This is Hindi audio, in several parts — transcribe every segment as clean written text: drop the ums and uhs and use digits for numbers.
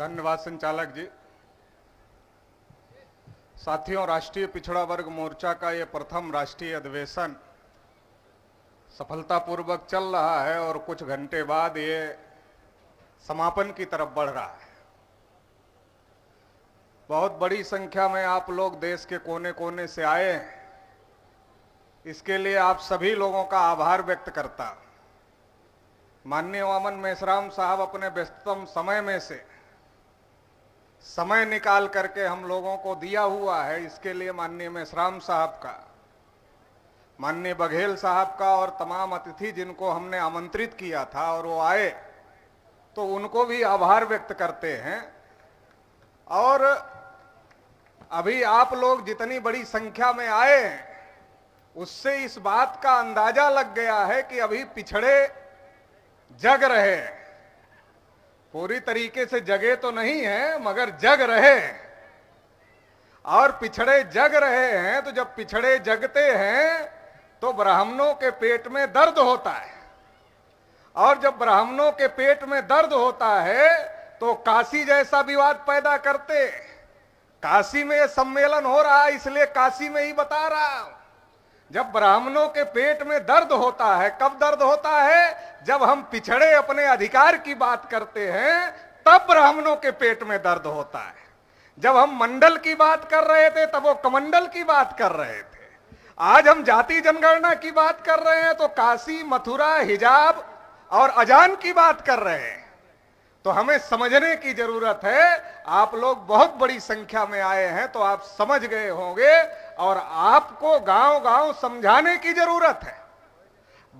धन्यवाद संचालक जी। साथियों, राष्ट्रीय पिछड़ा वर्ग मोर्चा का ये प्रथम राष्ट्रीय अधिवेशन सफलतापूर्वक चल रहा है और कुछ घंटे बाद ये समापन की तरफ बढ़ रहा है। बहुत बड़ी संख्या में आप लोग देश के कोने कोने से आए हैं, इसके लिए आप सभी लोगों का आभार व्यक्त करता। माननीय वामन मेश्राम साहब अपने व्यस्ततम समय में से समय निकाल करके हम लोगों को दिया हुआ है, इसके लिए माननीय मेश्राम साहब का, माननीय बघेल साहब का और तमाम अतिथि जिनको हमने आमंत्रित किया था और वो आए, तो उनको भी आभार व्यक्त करते हैं। और अभी आप लोग जितनी बड़ी संख्या में आए हैं, उससे इस बात का अंदाजा लग गया है कि अभी पिछड़े जग रहे हैं। पूरी तरीके से जगे तो नहीं है, मगर जग रहे हैं। और पिछड़े जग रहे हैं, तो जब पिछड़े जगते हैं तो ब्राह्मणों के पेट में दर्द होता है। और जब ब्राह्मणों के पेट में दर्द होता है तो काशी जैसा विवाद पैदा करते। काशी में सम्मेलन हो रहा है, इसलिए काशी में ही बता रहा हूं। जब ब्राह्मणों के पेट में दर्द होता है, कब दर्द होता है? जब हम पिछड़े अपने अधिकार की बात करते हैं, तब ब्राह्मणों के पेट में दर्द होता है। जब हम मंडल की बात कर रहे थे, तब वो कमंडल की बात कर रहे थे। आज हम जाति जनगणना की बात कर रहे हैं तो काशी, मथुरा, हिजाब और अजान की बात कर रहे हैं। तो हमें समझने की जरूरत है। आप लोग बहुत बड़ी संख्या में आए हैं, तो आप समझ गए होंगे और आपको गांव-गांव समझाने की जरूरत है।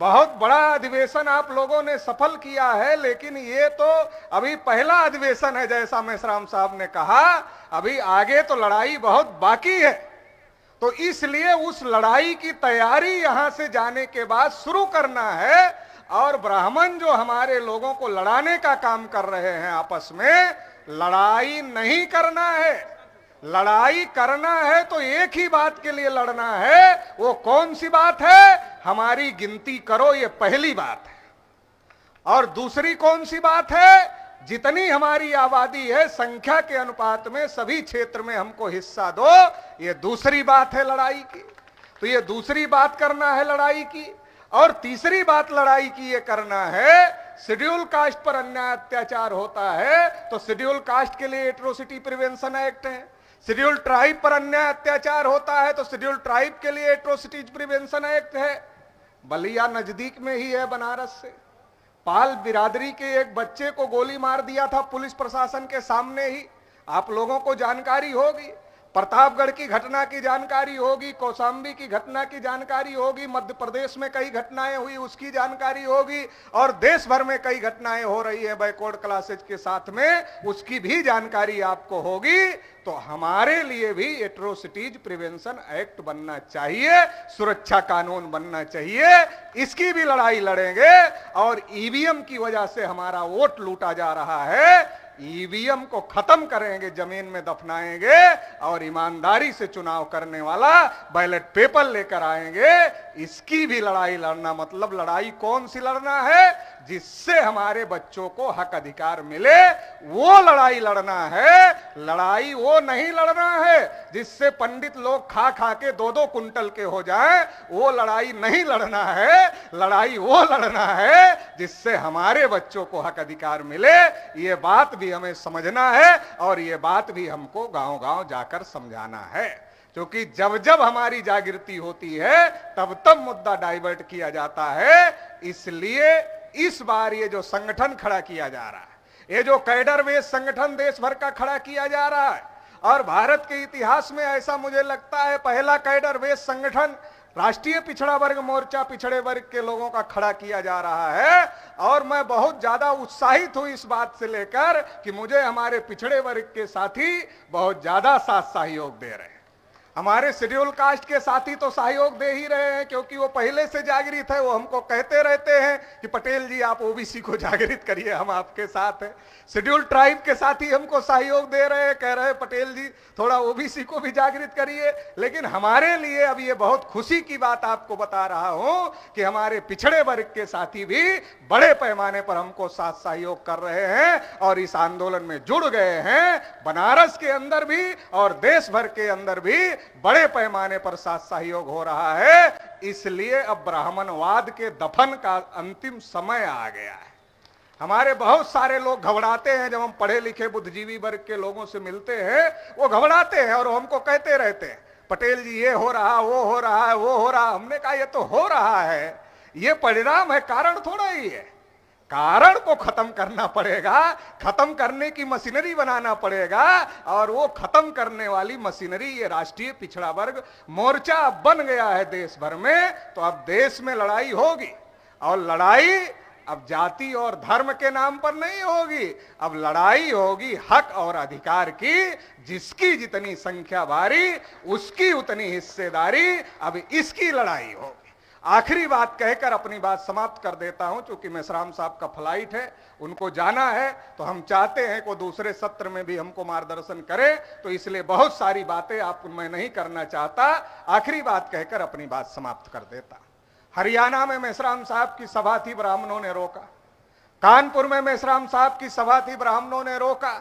बहुत बड़ा अधिवेशन आप लोगों ने सफल किया है, लेकिन ये तो अभी पहला अधिवेशन है। जैसा मेश्राम साहब ने कहा, अभी आगे तो लड़ाई बहुत बाकी है। तो इसलिए उस लड़ाई की तैयारी यहां से जाने के बाद शुरू करना है। और ब्राह्मण जो हमारे लोगों को लड़ाने का काम कर रहे हैं, आपस में लड़ाई नहीं करना है। लड़ाई करना है तो एक ही बात के लिए लड़ना है। वो कौन सी बात है? हमारी गिनती करो, ये पहली बात है। और दूसरी कौन सी बात है? जितनी हमारी आबादी है, संख्या के अनुपात में सभी क्षेत्र में हमको हिस्सा दो, ये दूसरी बात है लड़ाई की। तो ये दूसरी बात करना है लड़ाई की। और तीसरी बात लड़ाई की ये करना है, शेड्यूल कास्ट पर अन्याय अत्याचार होता है तो शेड्यूल कास्ट के लिए एट्रोसिटी प्रिवेंशन एक्ट है। शेड्यूल ट्राइब पर अन्याय अत्याचार होता है तो शेड्यूल ट्राइब के लिए एट्रोसिटी प्रिवेंशन एक्ट है। बलिया नजदीक में ही है, बनारस से। पाल बिरादरी के एक बच्चे को गोली मार दिया था पुलिस प्रशासन के सामने ही, आप लोगों को जानकारी होगी। प्रतापगढ़ की घटना की जानकारी होगी, कौशाम्बी की घटना की जानकारी होगी, मध्य प्रदेश में कई घटनाएं हुई उसकी जानकारी होगी, और देश भर में कई घटनाएं हो रही है बैकवर्ड क्लासेज के साथ में, उसकी भी जानकारी आपको होगी। तो हमारे लिए भी एट्रोसिटीज प्रिवेंशन एक्ट बनना चाहिए, सुरक्षा कानून बनना चाहिए। इसकी भी लड़ाई लड़ेंगे। और ईवीएम की वजह से हमारा वोट लूटा जा रहा है, ईवीएम को खत्म करेंगे, जमीन में दफनाएंगे और ईमानदारी से चुनाव करने वाला बैलेट पेपर लेकर आएंगे। इसकी भी लड़ाई लड़ना, मतलब लड़ाई कौन सी लड़ना है? जिससे हमारे बच्चों को हक अधिकार मिले, वो लड़ाई लड़ना है। लड़ाई वो नहीं लड़ना है जिससे पंडित लोग खा खा के 2-2 कुंटल के हो जाएं, वो लड़ाई नहीं लड़ना है। लड़ाई वो लड़ना है जिससे हमारे बच्चों को हक अधिकार मिले। ये बात भी हमें समझना है और ये बात भी हमको गांव-गांव जाकर समझाना है। क्योंकि जब जब हमारी जागृति होती है, तब तब मुद्दा डाइवर्ट किया जाता है। इसलिए इस बार ये जो संगठन खड़ा किया जा रहा है, ये जो कैडर बेस संगठन देश भर का खड़ा किया जा रहा है, और भारत के इतिहास में ऐसा मुझे लगता है पहला कैडर बेस संगठन राष्ट्रीय पिछड़ा वर्ग मोर्चा पिछड़े वर्ग के लोगों का खड़ा किया जा रहा है। और मैं बहुत ज्यादा उत्साहित हूं इस बात से लेकर कि मुझे हमारे पिछड़े वर्ग के साथी बहुत ज्यादा साथ सहयोग दे रहे हैं। हमारे शेड्यूल कास्ट के साथी तो सहयोग दे ही रहे हैं, क्योंकि वो पहले से जागृत है। वो हमको कहते रहते हैं कि पटेल जी आप ओबीसी को जागृत करिए, हम आपके साथ हैं। शेड्यूल ट्राइब के साथी हमको सहयोग दे रहे हैं, कह रहे हैं पटेल जी थोड़ा ओबीसी को भी जागृत करिए। लेकिन हमारे लिए अब ये बहुत खुशी की बात आपको बता रहा हूं कि हमारे पिछड़े वर्ग के साथी भी बड़े पैमाने पर हमको साथ सहयोग कर रहे हैं और इस आंदोलन में जुड़ गए हैं। बनारस के अंदर भी और देश भर के अंदर भी बड़े पैमाने पर साथ सहयोग हो रहा है। इसलिए अब ब्राह्मणवाद के दफन का अंतिम समय आ गया है। हमारे बहुत सारे लोग घबराते हैं, जब हम पढ़े लिखे बुद्धिजीवी वर्ग के लोगों से मिलते हैं वो घबराते हैं और हमको कहते रहते हैं पटेल जी ये हो रहा, वो हो रहा है, वो हो रहा। हमने कहा ये तो हो रहा है, ये परिणाम है, कारण थोड़ा ही है। कारण को खत्म करना पड़ेगा, खत्म करने की मशीनरी बनाना पड़ेगा और वो खत्म करने वाली मशीनरी ये राष्ट्रीय पिछड़ा वर्ग मोर्चा अब बन गया है देश भर में। तो अब देश में लड़ाई होगी और लड़ाई अब जाति और धर्म के नाम पर नहीं होगी, अब लड़ाई होगी हक और अधिकार की। जिसकी जितनी संख्या भारी उसकी उतनी हिस्सेदारी, अब इसकी लड़ाई होगी। आखिरी बात कहकर अपनी बात समाप्त कर देता हूं, क्योंकि मेसराम साहब का फ्लाइट है, उनको जाना है। तो हम चाहते हैं कि दूसरे सत्र में भी हमको मार्गदर्शन करें, तो इसलिए बहुत सारी बातें आप मैं नहीं करना चाहता। आखिरी बात कहकर अपनी बात समाप्त कर देता। हरियाणा में मेसराम साहब की सभा थी, ब्राह्मणों ने रोका। कानपुर में मेसराम साहब की सभा थी, ब्राह्मणों ने रोका।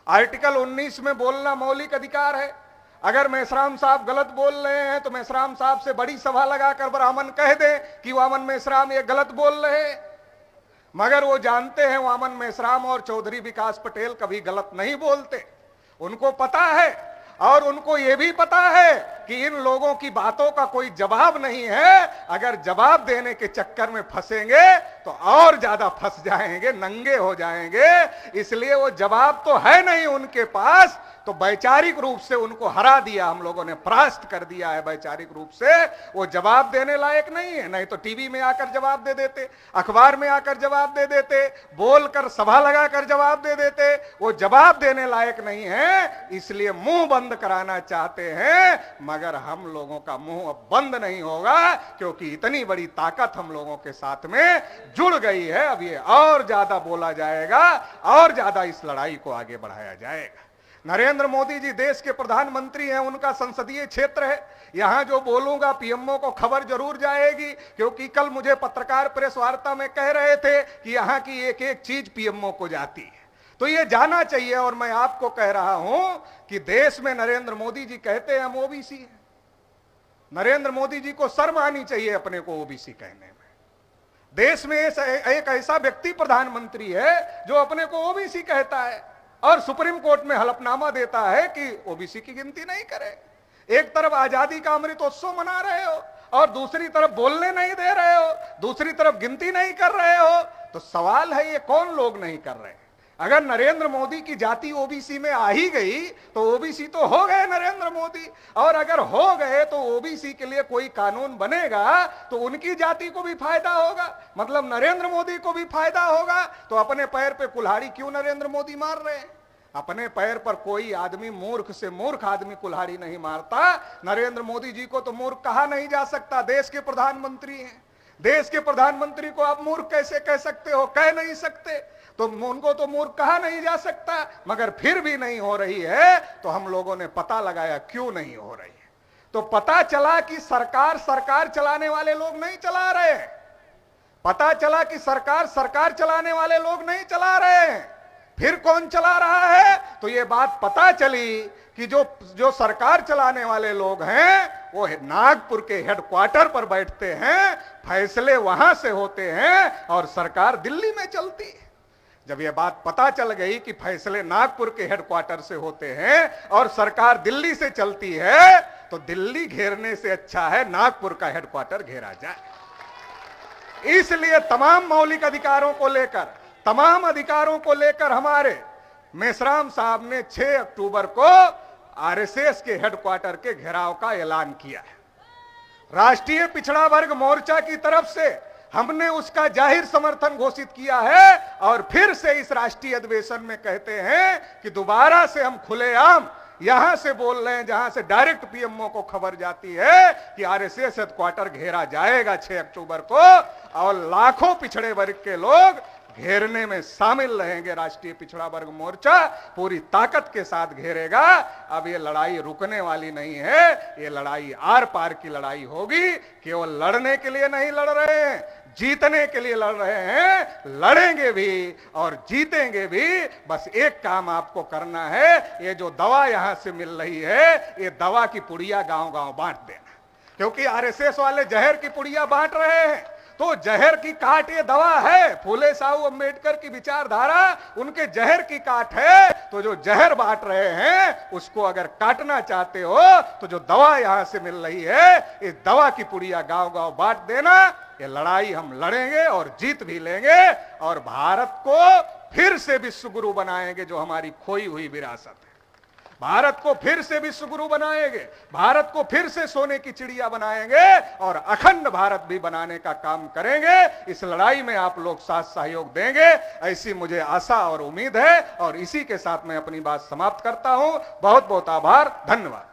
आर्टिकल 19 में बोलना मौलिक अधिकार है। अगर मेसराम साहब गलत बोल रहे हैं तो मेसराम साहब से बड़ी सभा लगाकर ब्राह्मण कह दे कि वामन मेसराम ये गलत बोल रहे हैं। मगर वो जानते हैं वामन मेसराम और चौधरी विकास पटेल कभी गलत नहीं बोलते, उनको पता है। और उनको ये भी पता है कि इन लोगों की बातों का कोई जवाब नहीं है। अगर जवाब देने के चक्कर में फंसेंगे तो और ज्यादा फंस जाएंगे, नंगे हो जाएंगे। इसलिए वो जवाब तो है नहीं उनके पास, तो वैचारिक रूप से उनको हरा दिया हम लोगों ने, परास्त कर दिया है वैचारिक रूप से। वो जवाब देने लायक नहीं है। नहीं तो टीवी में आकर जवाब दे देते, अखबार में आकर जवाब दे देते, बोलकर सभा लगाकर जवाब दे देते। वो जवाब देने लायक नहीं है, इसलिए मुंह बंद कराना चाहते हैं। मगर हम लोगों का मुंह अब बंद नहीं होगा, क्योंकि इतनी बड़ी ताकत हम लोगों के साथ में जुड़ गई है। अब ये और ज्यादा बोला जाएगा, और ज्यादा इस लड़ाई को आगे बढ़ाया जाएगा। नरेंद्र मोदी जी देश के प्रधानमंत्री हैं, उनका संसदीय क्षेत्र है। यहां जो बोलूंगा पीएमओ को खबर जरूर जाएगी, क्योंकि कल मुझे पत्रकार प्रेस वार्ता में कह रहे थे कि यहां की एक एक चीज पीएमओ को जाती है। तो ये जाना चाहिए। और मैं आपको कह रहा हूं कि देश में नरेंद्र मोदी जी कहते हैं हम ओबीसी हैं। नरेंद्र मोदी जी को शर्म आनी चाहिए अपने को ओबीसी कहने में। देश में एक ऐसा व्यक्ति प्रधानमंत्री है जो अपने को ओबीसी कहता है और सुप्रीम कोर्ट में हलफनामा देता है कि ओबीसी की गिनती नहीं करे। एक तरफ आजादी का अमृतोत्सव मना रहे हो और दूसरी तरफ बोलने नहीं दे रहे हो, दूसरी तरफ गिनती नहीं कर रहे हो। तो सवाल है ये कौन लोग नहीं कर रहे? अगर नरेंद्र मोदी की जाति ओबीसी में आ ही गई तो ओबीसी तो हो गए नरेंद्र मोदी। और अगर हो गए तो ओबीसी के लिए कोई कानून बनेगा तो उनकी जाति को भी फायदा होगा, मतलब नरेंद्र मोदी को भी फायदा होगा। तो अपने पैर पे कुल्हाड़ी क्यों नरेंद्र मोदी मार रहे हैं? अपने पैर पर कोई आदमी मूर्ख से मूर्ख आदमी कुल्हाड़ी नहीं मारता। नरेंद्र मोदी जी को तो मूर्ख कहा नहीं जा सकता, देश के प्रधानमंत्री हैं। देश के प्रधानमंत्री को आप मूर्ख कैसे कह सकते हो? कह नहीं सकते। तो उनको तो मूर्ख कहा नहीं जा सकता। मगर फिर भी नहीं हो रही है तो हम लोगों ने पता लगाया क्यों नहीं हो रही है। तो पता चला कि सरकार चलाने वाले लोग नहीं चला रहे। पता चला कि सरकार चलाने वाले लोग नहीं चला रहे। फिर कौन चला रहा है? तो ये बात पता चली कि जो सरकार चलाने वाले लोग हैं वो नागपुर के हेडक्वार्टर पर बैठते हैं, फैसले वहां से होते हैं और सरकार दिल्ली में चलती है। जब यह बात पता चल गई कि फैसले नागपुर के हेडक्वार्टर से होते हैं और सरकार दिल्ली से चलती है, तो दिल्ली घेरने से अच्छा है नागपुर का हेडक्वार्टर घेरा जाए। इसलिए तमाम मौलिक अधिकारों को लेकर, तमाम अधिकारों को लेकर हमारे मेसराम साहब ने 6 अक्टूबर को आरएसएस के हेडक्वार्टर के घेराव का ऐलान किया है। राष्ट्रीय पिछड़ा वर्ग मोर्चा की तरफ से हमने उसका जाहिर समर्थन घोषित किया है और फिर से इस राष्ट्रीय अधिवेशन में कहते हैं कि दोबारा से हम खुलेआम यहां से बोल रहे हैं जहां से डायरेक्ट पीएमओ को खबर जाती है कि आरएसएस हेडक्वार्टर घेरा जाएगा 6 अक्टूबर को और लाखों पिछड़े वर्ग के लोग घेरने में शामिल रहेंगे। राष्ट्रीय पिछड़ा वर्ग मोर्चा पूरी ताकत के साथ घेरेगा। अब ये लड़ाई रुकने वाली नहीं है, ये लड़ाई आर पार की लड़ाई होगी। केवल लड़ने के लिए नहीं लड़ रहे हैं, जीतने के लिए लड़ रहे हैं, लड़ेंगे भी और जीतेंगे भी। बस एक काम आपको करना है, ये जो दवा यहां से मिल रही है, ये दवा की पुड़िया गांव-गांव बांट देना, क्योंकि आरएसएस वाले जहर की पुड़िया बांट रहे हैं। तो जहर की काट ये दवा है। फूले साहू अंबेडकर की विचारधारा उनके जहर की काट है। तो जो जहर बांट रहे हैं उसको अगर काटना चाहते हो तो जो दवा यहां से मिल रही है, इस दवा की पुड़िया गांव-गांव बांट देना। ये लड़ाई हम लड़ेंगे और जीत भी लेंगे और भारत को फिर से विश्व गुरु बनाएंगे, जो हमारी खोई हुई विरासत है। भारत को फिर से विश्व गुरु बनाएंगे, भारत को फिर से सोने की चिड़िया बनाएंगे और अखंड भारत भी बनाने का काम करेंगे। इस लड़ाई में आप लोग साथ सहयोग देंगे, ऐसी मुझे आशा और उम्मीद है। और इसी के साथ मैं अपनी बात समाप्त करता हूं। बहुत बहुत आभार, धन्यवाद।